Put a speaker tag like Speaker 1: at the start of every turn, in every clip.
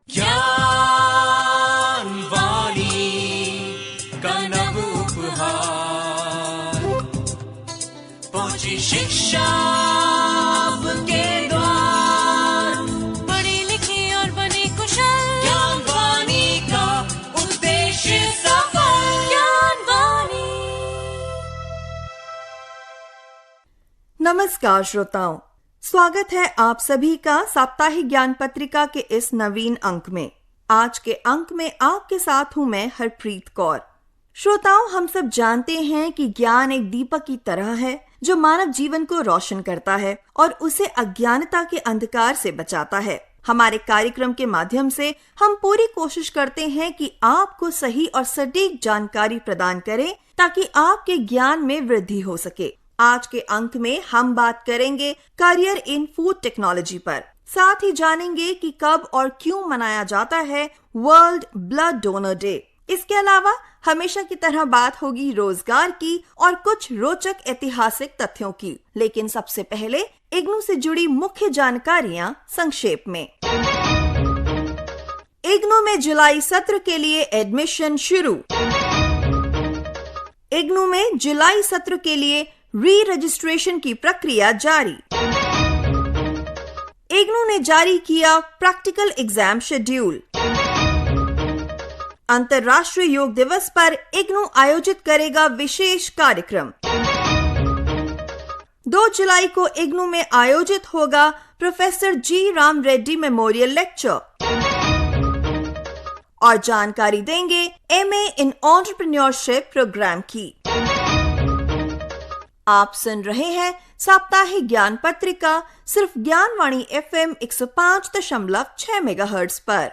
Speaker 1: ज्ञानवाणी का नव उपहार, पहुंची शिक्षा के द्वार,
Speaker 2: पढ़े लिखे और बने कुशल,
Speaker 1: ज्ञानवाणी का उद्देश्य सफल।
Speaker 2: ज्ञानवाणी।
Speaker 3: नमस्कार श्रोताओं, स्वागत है आप सभी का साप्ताहिक ज्ञान पत्रिका के इस नवीन अंक में। आज के अंक में आपके साथ हूं मैं हरप्रीत कौर। श्रोताओं, हम सब जानते हैं कि ज्ञान एक दीपक की तरह है जो मानव जीवन को रोशन करता है और उसे अज्ञानता के अंधकार से बचाता है। हमारे कार्यक्रम के माध्यम से हम पूरी कोशिश करते हैं कि आपको सही और सटीक जानकारी प्रदान करें ताकि आपके ज्ञान में वृद्धि हो सके। आज के अंक में हम बात करेंगे करियर इन फूड टेक्नोलॉजी पर। साथ ही जानेंगे कि कब और क्यों मनाया जाता है वर्ल्ड ब्लड डोनर डे। इसके अलावा हमेशा की तरह बात होगी रोजगार की और कुछ रोचक ऐतिहासिक तथ्यों की। लेकिन सबसे पहले इग्नू से जुड़ी मुख्य जानकारियां संक्षेप में। इग्नू में जुलाई सत्र के लिए एडमिशन शुरू। इग्नू में जुलाई सत्र के लिए री रजिस्ट्रेशन की प्रक्रिया जारी। इग्नू ने जारी किया प्रैक्टिकल एग्जाम शेड्यूल। अंतर्राष्ट्रीय योग दिवस पर इग्नू आयोजित करेगा विशेष कार्यक्रम। 2 जुलाई को इग्नू में आयोजित होगा प्रोफेसर जी राम रेड्डी मेमोरियल लेक्चर। और जानकारी देंगे एमए इन एंटरप्रेन्योरशिप प्रोग्राम की। आप सुन रहे हैं साप्ताहिक ज्ञान पत्रिका सिर्फ ज्ञानवाणी FM 105.6 मेगाहर्ट्ज पर।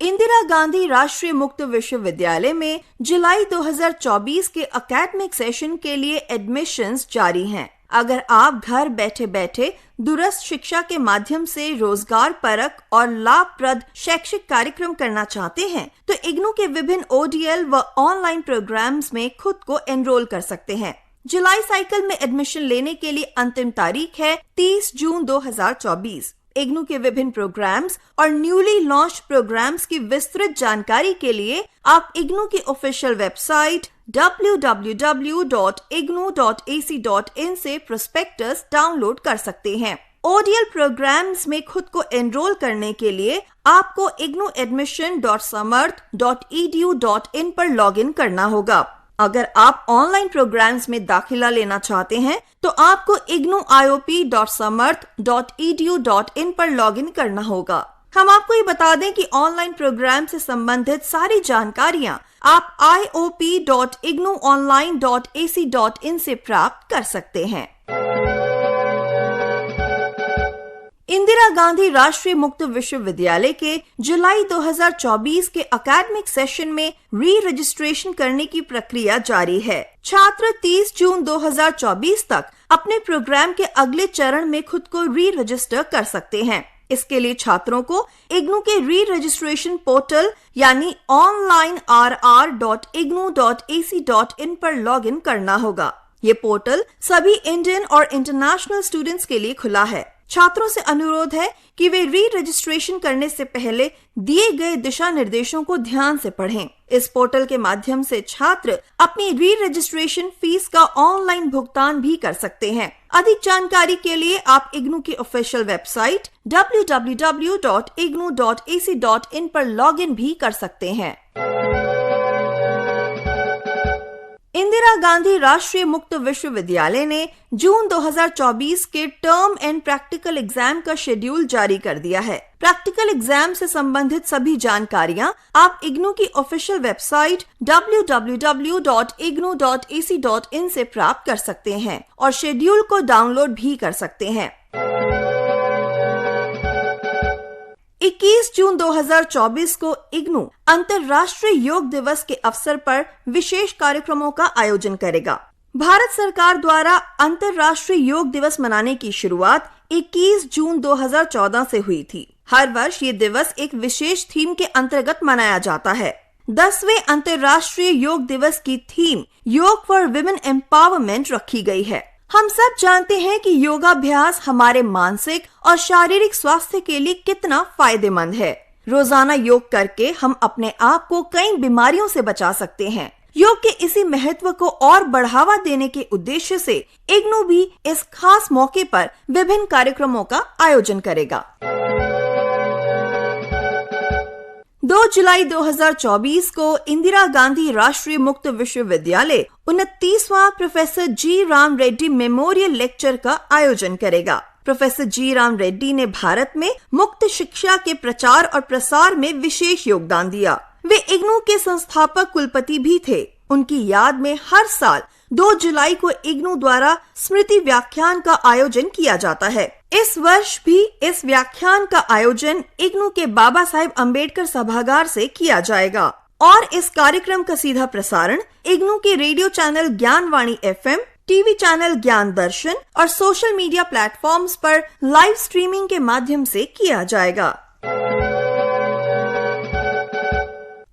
Speaker 3: इंदिरा गांधी राष्ट्रीय मुक्त विश्वविद्यालय में जुलाई 2024 के एकेडमिक सेशन के लिए एडमिशन्स जारी हैं। अगर आप घर बैठे बैठे दूरस्थ शिक्षा के माध्यम से रोजगार परक और लाभप्रद शैक्षिक कार्यक्रम करना चाहते हैं तो इग्नू के विभिन्न ODL व ऑनलाइन प्रोग्राम्स में खुद को एनरोल कर सकते हैं। जुलाई साइकिल में एडमिशन लेने के लिए अंतिम तारीख है 30 जून 2024। इग्नू के विभिन्न प्रोग्राम्स और न्यूली लॉन्च प्रोग्राम्स की विस्तृत जानकारी के लिए आप इग्नू की ऑफिशियल वेबसाइट www.ignu.ac.in से प्रोस्पेक्टस डाउनलोड कर सकते हैं। ODL प्रोग्राम्स में खुद को एनरोल करने के लिए आपको ignuadmission.samarth.edu.in पर लॉगिन करना होगा। अगर आप ऑनलाइन प्रोग्राम्स में दाखिला लेना चाहते हैं तो आपको ignuiop.samarth.edu.in पर लॉगिन करना होगा। हम आपको ये बता दें कि ऑनलाइन प्रोग्राम से संबंधित सारी जानकारियां आप iop.ignuonline.ac.in से प्राप्त कर सकते हैं। इंदिरा गांधी राष्ट्रीय मुक्त विश्वविद्यालय के जुलाई 2024 के एकेडमिक सेशन में री रजिस्ट्रेशन करने की प्रक्रिया जारी है। छात्र 30 जून 2024 तक अपने प्रोग्राम के अगले चरण में खुद को री रजिस्टर कर सकते हैं। इसके लिए छात्रों को इग्नू के री रजिस्ट्रेशन पोर्टल यानी onlinrr.ignu.ac.in पर लॉगिन करना होगा। ये पोर्टल सभी इंडियन और इंटरनेशनल स्टूडेंट्स के लिए खुला है। छात्रों से अनुरोध है कि वे री रजिस्ट्रेशन करने से पहले दिए गए दिशा निर्देशों को ध्यान से पढ़ें। इस पोर्टल के माध्यम से छात्र अपनी री रजिस्ट्रेशन फीस का ऑनलाइन भुगतान भी कर सकते हैं। अधिक जानकारी के लिए आप इग्नू की ऑफिशियल वेबसाइट www.ignu.ac.in पर लॉगिन भी कर सकते हैं। इंदिरा गांधी राष्ट्रीय मुक्त विश्वविद्यालय ने जून 2024 के टर्म एंड प्रैक्टिकल एग्जाम का शेड्यूल जारी कर दिया है। प्रैक्टिकल एग्जाम से संबंधित सभी जानकारियां आप इग्नू की ऑफिशियल वेबसाइट www.ignu.ac.in से प्राप्त कर सकते हैं और शेड्यूल को डाउनलोड भी कर सकते हैं। 21 जून 2024 को इग्नू अंतर्राष्ट्रीय योग दिवस के अवसर पर विशेष कार्यक्रमों का आयोजन करेगा। भारत सरकार द्वारा अंतर्राष्ट्रीय योग दिवस मनाने की शुरुआत 21 जून 2014 से हुई थी। हर वर्ष ये दिवस एक विशेष थीम के अंतर्गत मनाया जाता है। 10वें अंतर्राष्ट्रीय योग दिवस की थीम योग फॉर विमेन एम्पावरमेंट रखी गई है। हम सब जानते हैं कि योगाभ्यास हमारे मानसिक और शारीरिक स्वास्थ्य के लिए कितना फायदेमंद है। रोजाना योग करके हम अपने आप को कई बीमारियों से बचा सकते हैं। योग के इसी महत्व को और बढ़ावा देने के उद्देश्य से इग्नू भी इस खास मौके पर विभिन्न कार्यक्रमों का आयोजन करेगा। 2 जुलाई 2024 को इंदिरा गांधी राष्ट्रीय मुक्त विश्वविद्यालय 29वां प्रोफेसर जी राम रेड्डी मेमोरियल लेक्चर का आयोजन करेगा। प्रोफेसर जी राम रेड्डी ने भारत में मुक्त शिक्षा के प्रचार और प्रसार में विशेष योगदान दिया। वे इग्नू के संस्थापक कुलपति भी थे। उनकी याद में हर साल 2 जुलाई को इग्नू द्वारा स्मृति व्याख्यान का आयोजन किया जाता है। इस वर्ष भी इस व्याख्यान का आयोजन इग्नू के बाबा साहेब अम्बेडकर सभागार से किया जाएगा और इस कार्यक्रम का सीधा प्रसारण इग्नू के radio channel Gyanvani FM, TV channel Gyan Darshan और सोशल मीडिया प्लेटफॉर्म्स पर लाइव स्ट्रीमिंग के माध्यम से किया जाएगा।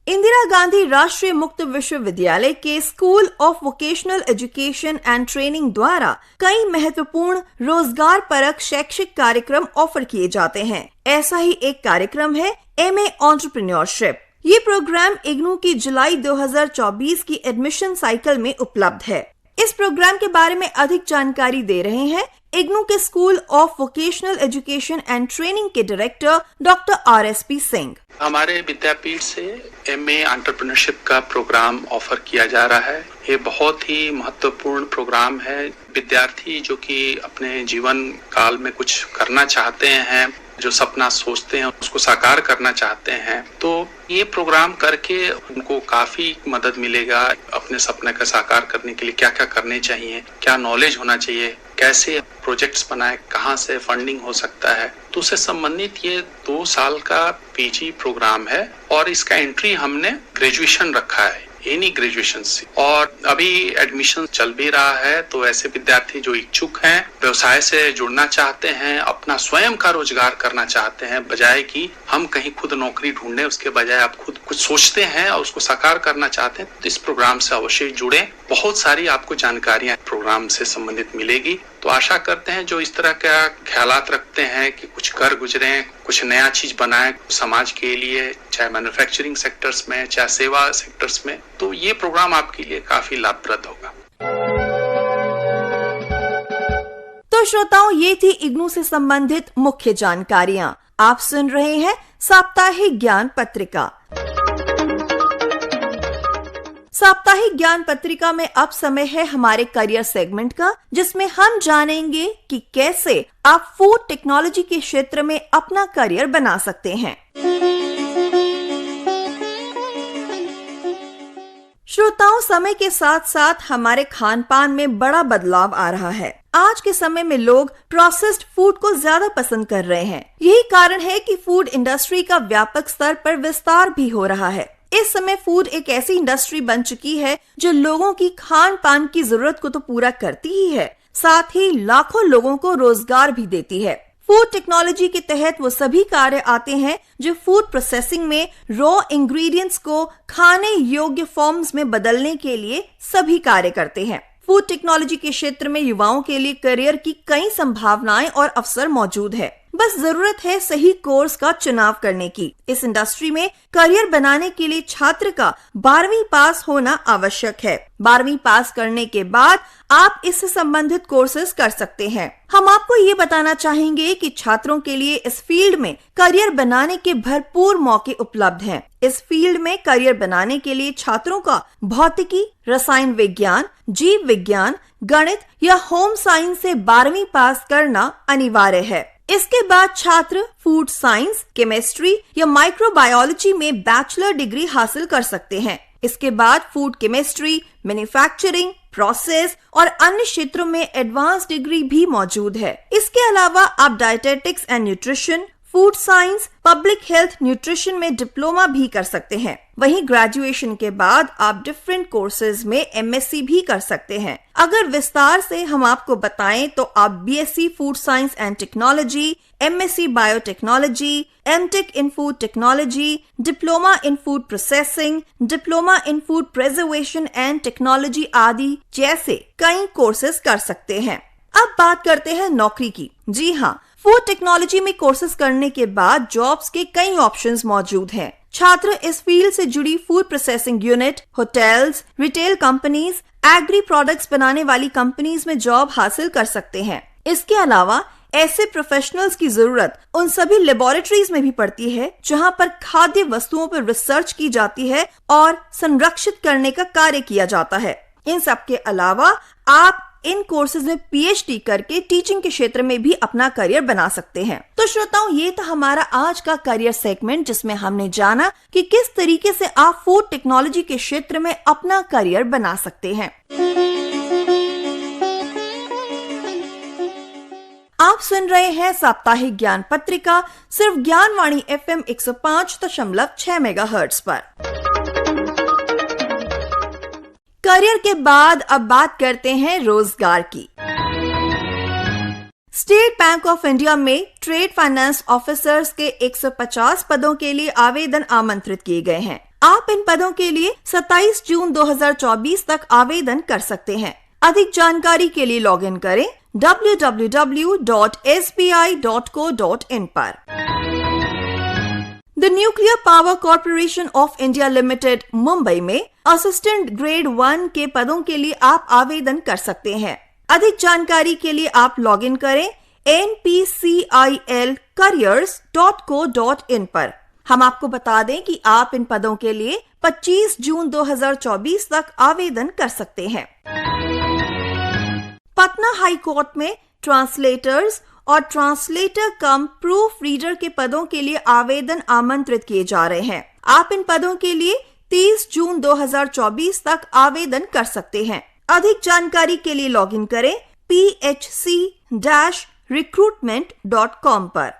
Speaker 3: इंदिरा गांधी राष्ट्रीय मुक्त विश्वविद्यालय के school of vocational education and training द्वारा कई महत्वपूर्ण रोजगार परक शैक्षिक कार्यक्रम ऑफर किए जाते हैं। ऐसा ही एक कार्यक्रम है MA एंटरप्रेन्योरशिप। ये प्रोग्राम इग्नू की जुलाई 2024 की एडमिशन साइकिल में उपलब्ध है। इस प्रोग्राम के बारे में अधिक जानकारी दे रहे हैं इग्नू के school of vocational education and training के डायरेक्टर डॉक्टर RSP सिंह।
Speaker 4: हमारे विद्यापीठ से MA एंटरप्रेन्योरशिप का प्रोग्राम ऑफर किया जा रहा है। ये बहुत ही महत्वपूर्ण प्रोग्राम है। विद्यार्थी जो कि अपने जीवन काल में कुछ करना चाहते हैं, जो सपना सोचते हैं उसको साकार करना चाहते हैं, तो ये प्रोग्राम करके उनको काफी मदद मिलेगा। अपने सपने का साकार करने के लिए क्या क्या करने चाहिए, क्या नॉलेज होना चाहिए, कैसे प्रोजेक्ट्स बनाए, कहाँ से फंडिंग हो सकता है, तो उससे संबंधित ये 2 साल का PG प्रोग्राम है और इसका एंट्री हमने ग्रेजुएशन रखा है, एनी ग्रेजुएशन से। और अभी एडमिशन चल भी रहा है, तो ऐसे विद्यार्थी जो इच्छुक हैं, व्यवसाय से जुड़ना चाहते हैं, अपना स्वयं का रोजगार करना चाहते हैं, बजाय कि हम कहीं खुद नौकरी ढूंढने, उसके बजाय आप खुद कुछ सोचते हैं और उसको साकार करना चाहते हैं, तो इस प्रोग्राम से अवश्य जुड़े। बहुत सारी आपको जानकारियां प्रोग्राम से संबंधित मिलेगी। तो आशा करते हैं जो इस तरह का ख्यालात रखते हैं कि कुछ कर गुजरे, कुछ नया चीज बनाए समाज के लिए, चाहे मैन्युफैक्चरिंग सेक्टर्स में, चाहे सेवा सेक्टर्स में, तो ये प्रोग्राम आपके लिए काफी लाभप्रद होगा।
Speaker 3: तो श्रोताओं, ये थी इग्नू से संबंधित मुख्य जानकारियां। आप सुन रहे हैं साप्ताहिक ज्ञान पत्रिका। साप्ताहिक ज्ञान पत्रिका में अब समय है हमारे करियर सेगमेंट का, जिसमें हम जानेंगे कि कैसे आप फूड टेक्नोलॉजी के क्षेत्र में अपना करियर बना सकते हैं। श्रोताओं, समय के साथ साथ हमारे खान पान में बड़ा बदलाव आ रहा है। आज के समय में लोग प्रोसेस्ड फूड को ज्यादा पसंद कर रहे हैं। यही कारण है कि फूड इंडस्ट्री का व्यापक स्तर पर विस्तार भी हो रहा है। इस समय फूड एक ऐसी इंडस्ट्री बन चुकी है जो लोगों की खान पान की जरूरत को तो पूरा करती ही है, साथ ही लाखों लोगों को रोजगार भी देती है। फूड टेक्नोलॉजी के तहत वो सभी कार्य आते हैं जो फूड प्रोसेसिंग में रॉ इंग्रेडिएंट्स को खाने योग्य फॉर्म्स में बदलने के लिए सभी कार्य करते हैं। फूड टेक्नोलॉजी के क्षेत्र में युवाओं के लिए करियर की कई संभावनाएं और अवसर मौजूद है। बस जरूरत है सही कोर्स का चुनाव करने की। इस इंडस्ट्री में करियर बनाने के लिए छात्र का 12वीं पास होना आवश्यक है। 12वीं पास करने के बाद आप इससे संबंधित कोर्सेज कर सकते हैं। हम आपको ये बताना चाहेंगे कि छात्रों के लिए इस फील्ड में करियर बनाने के भरपूर मौके उपलब्ध हैं। इस फील्ड में करियर बनाने के लिए छात्रों का भौतिकी, रसायन विज्ञान, जीव विज्ञान, गणित या होम साइंस से 12वीं पास करना अनिवार्य है। इसके बाद छात्र फूड साइंस, केमिस्ट्री या माइक्रोबायोलॉजी में बैचलर डिग्री हासिल कर सकते हैं। इसके बाद फूड केमिस्ट्री, मैन्युफैक्चरिंग, प्रोसेस और अन्य क्षेत्रों में एडवांस डिग्री भी मौजूद है। इसके अलावा आप dietetics and nutrition, food science, public health, nutrition में डिप्लोमा भी कर सकते हैं। वहीं ग्रेजुएशन के बाद आप डिफरेंट कोर्सेज में एमएससी भी कर सकते हैं। अगर विस्तार से हम आपको बताएं तो आप BSc food science and technology, MSc biotechnology, MTech in food technology, diploma in food processing, diploma in food preservation and technology आदि जैसे कई कोर्सेज कर सकते हैं। अब बात करते हैं नौकरी की। जी हाँ, फूड टेक्नोलॉजी में कोर्सेज करने के बाद जॉब्स के कई ऑप्शंस मौजूद हैं। छात्र इस फील्ड से जुड़ी food processing unit, hotels, retail companies, agri products बनाने वाली कंपनीज में जॉब हासिल कर सकते हैं। इसके अलावा ऐसे प्रोफेशनल्स की जरूरत उन सभी लेबोरेटरीज में भी पड़ती है जहां पर खाद्य वस्तुओं पर रिसर्च की जाती है और संरक्षित करने का कार्य किया जाता है। इन सब के अलावा आप इन कोर्सेज में पीएचडी करके टीचिंग के क्षेत्र में भी अपना करियर बना सकते हैं। तो श्रोताओं, ये था हमारा आज का करियर सेगमेंट जिसमें हमने जाना कि किस तरीके से आप फूड टेक्नोलॉजी के क्षेत्र में अपना करियर बना सकते हैं। आप सुन रहे हैं साप्ताहिक ज्ञान पत्रिका सिर्फ ज्ञानवाणी एफएम 105.6 मेगाहर्ट्ज पर। करियर के बाद अब बात करते हैं रोजगार की। स्टेट बैंक ऑफ इंडिया में ट्रेड फाइनेंस ऑफिसर्स के 150 पदों के लिए आवेदन आमंत्रित किए गए हैं। आप इन पदों के लिए 27 जून 2024 तक आवेदन कर सकते हैं। अधिक जानकारी के लिए लॉग इन करें www.sbi.co.in पर। The nuclear power corporation of India limited Mumbai में असिस्टेंट ग्रेड 1 के पदों के लिए आप आवेदन कर सकते हैं। अधिक जानकारी के लिए आप लॉग इन करें npcilcareers.co.in पर। हम आपको बता दें कि आप इन पदों के लिए 25 जून 2024 तक आवेदन कर सकते हैं। पटना हाई कोर्ट में ट्रांसलेटर्स और ट्रांसलेटर कम प्रूफ रीडर के पदों के लिए आवेदन आमंत्रित किए जा रहे हैं। आप इन पदों के लिए 30 जून 2024 तक आवेदन कर सकते हैं। अधिक जानकारी के लिए लॉग इन करें phc-recruitment.com पर।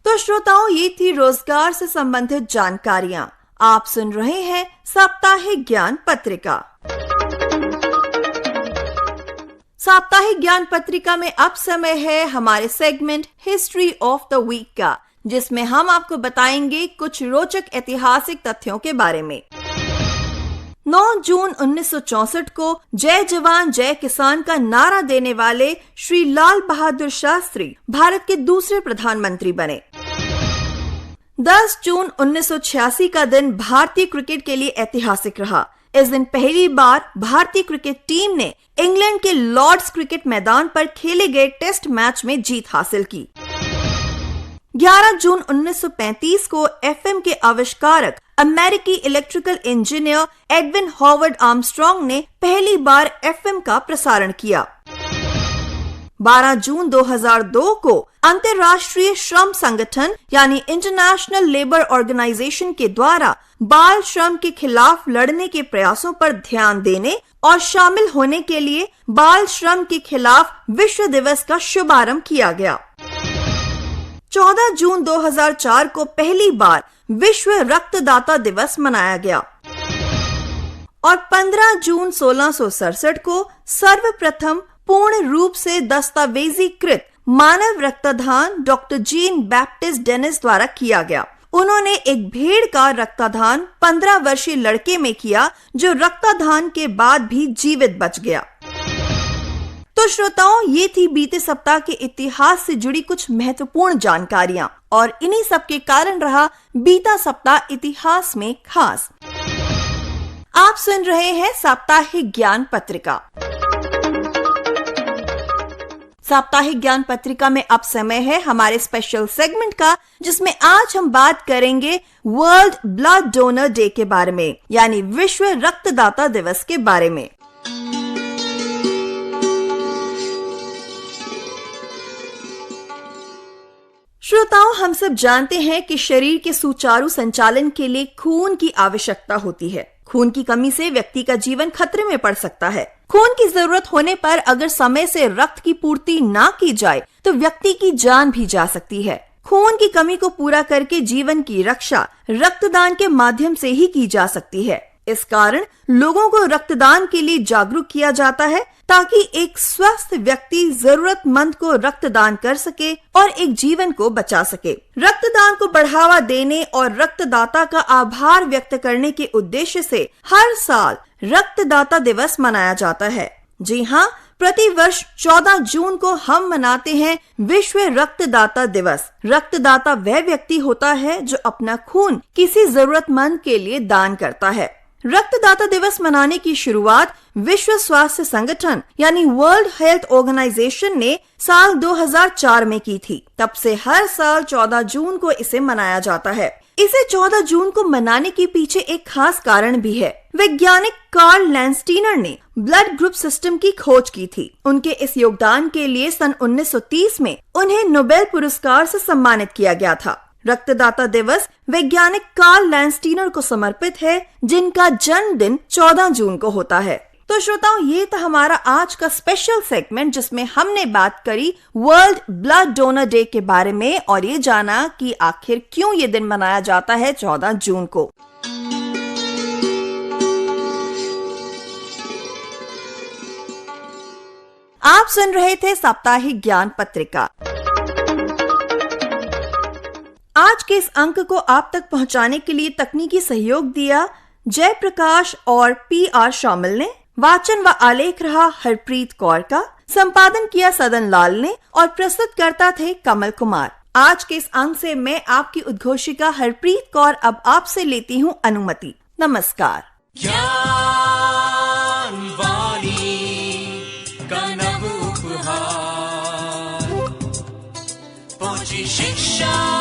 Speaker 3: तो श्रोताओं, ये थी रोजगार से संबंधित जानकारियां। आप सुन रहे हैं साप्ताहिक ज्ञान पत्रिका। साप्ताहिक ज्ञान पत्रिका में अब समय है हमारे segment history of the week का, जिसमें हम आपको बताएंगे कुछ रोचक ऐतिहासिक तथ्यों के बारे में। 9 जून 1964 को जय जवान जय किसान का नारा देने वाले श्री लाल बहादुर शास्त्री भारत के दूसरे प्रधानमंत्री बने। 10 जून 1986 का दिन भारतीय क्रिकेट के लिए ऐतिहासिक रहा। इस दिन पहली बार भारतीय क्रिकेट टीम ने इंग्लैंड के लॉर्ड्स क्रिकेट मैदान पर खेले गए टेस्ट मैच में जीत हासिल की। 11 जून 1935 को एफएम के आविष्कारक अमेरिकी electrical engineer Edwin Howard Armstrong ने पहली बार एफएम का प्रसारण किया। 12 जून 2002 को अंतर्राष्ट्रीय श्रम संगठन यानी इंटरनेशनल लेबर ऑर्गेनाइजेशन के द्वारा बाल श्रम के खिलाफ लड़ने के प्रयासों पर ध्यान देने और शामिल होने के लिए बाल श्रम के खिलाफ विश्व दिवस का शुभारंभ किया गया। 14 जून 2004 को पहली बार विश्व रक्तदाता दिवस मनाया गया और 15 जून 1667 को सर्वप्रथम पूर्ण रूप से दस्तावेजीकृत मानव रक्तदान डॉक्टर जीन बैप्टिस्ट डेनिस द्वारा किया गया। उन्होंने एक भेड़ का रक्तदान 15 वर्षीय लड़के में किया जो रक्तदान के बाद भी जीवित बच गया। तो श्रोताओं, ये थी बीते सप्ताह के इतिहास से जुड़ी कुछ महत्वपूर्ण जानकारियां और इन्हीं सब के कारण रहा बीता सप्ताह इतिहास में खास। आप सुन रहे हैं साप्ताहिक ज्ञान पत्रिका। साप्ताहिक ज्ञान पत्रिका में अब समय है हमारे स्पेशल सेगमेंट का, जिसमें आज हम बात करेंगे वर्ल्ड ब्लड डोनर डे के बारे में, यानी विश्व रक्तदाता दिवस के बारे में। श्रोताओं, हम सब जानते हैं कि शरीर के सुचारू संचालन के लिए खून की आवश्यकता होती है। खून की कमी से व्यक्ति का जीवन खतरे में पड़ सकता है। खून की जरूरत होने पर अगर समय से रक्त की पूर्ति ना की जाए तो व्यक्ति की जान भी जा सकती है। खून की कमी को पूरा करके जीवन की रक्षा रक्तदान के माध्यम से ही की जा सकती है। इस कारण लोगों को रक्तदान के लिए जागरूक किया जाता है ताकि एक स्वस्थ व्यक्ति जरूरतमंद को रक्तदान कर सके और एक जीवन को बचा सके। रक्तदान को बढ़ावा देने और रक्तदाता का आभार व्यक्त करने के उद्देश्य से हर साल रक्तदाता दिवस मनाया जाता है। जी हाँ, प्रति वर्ष 14 जून को हम मनाते हैं विश्व रक्तदाता दिवस। रक्तदाता वह व्यक्ति होता है जो अपना खून किसी जरूरतमंद के लिए दान करता है। रक्तदाता दिवस मनाने की शुरुआत विश्व स्वास्थ्य संगठन यानी वर्ल्ड हेल्थ ऑर्गेनाइजेशन ने साल 2004 में की थी। तब से हर साल 14 जून को इसे मनाया जाता है। इसे 14 जून को मनाने के पीछे एक खास कारण भी है। वैज्ञानिक कार्ल लैंडस्टीनर ने ब्लड ग्रुप सिस्टम की खोज की थी। उनके इस योगदान के लिए सन 1930 में उन्हें नोबेल पुरस्कार से सम्मानित किया गया था। रक्तदाता दिवस वैज्ञानिक कार्ल लैंडस्टीनर को समर्पित है, जिनका जन्मदिन 14 जून को होता है। तो श्रोताओं, ये था हमारा आज का स्पेशल सेगमेंट जिसमें हमने बात करी वर्ल्ड ब्लड डोनर डे के बारे में और ये जाना कि आखिर क्यों ये दिन मनाया जाता है 14 जून को। आप सुन रहे थे साप्ताहिक ज्ञान पत्रिका। आज के इस अंक को आप तक पहुंचाने के लिए तकनीकी सहयोग दिया जयप्रकाश और PR शामिल ने। वाचन व आलेख रहा हरप्रीत कौर का। संपादन किया सदन लाल ने और प्रस्तुत करता थे कमल कुमार। आज के इस अंक से मैं आपकी उद्घोषिका हरप्रीत कौर अब आपसे लेती हूँ अनुमति। नमस्कार।
Speaker 1: ज्ञान वाणी का नव उपहार, पहुंची शिक्षा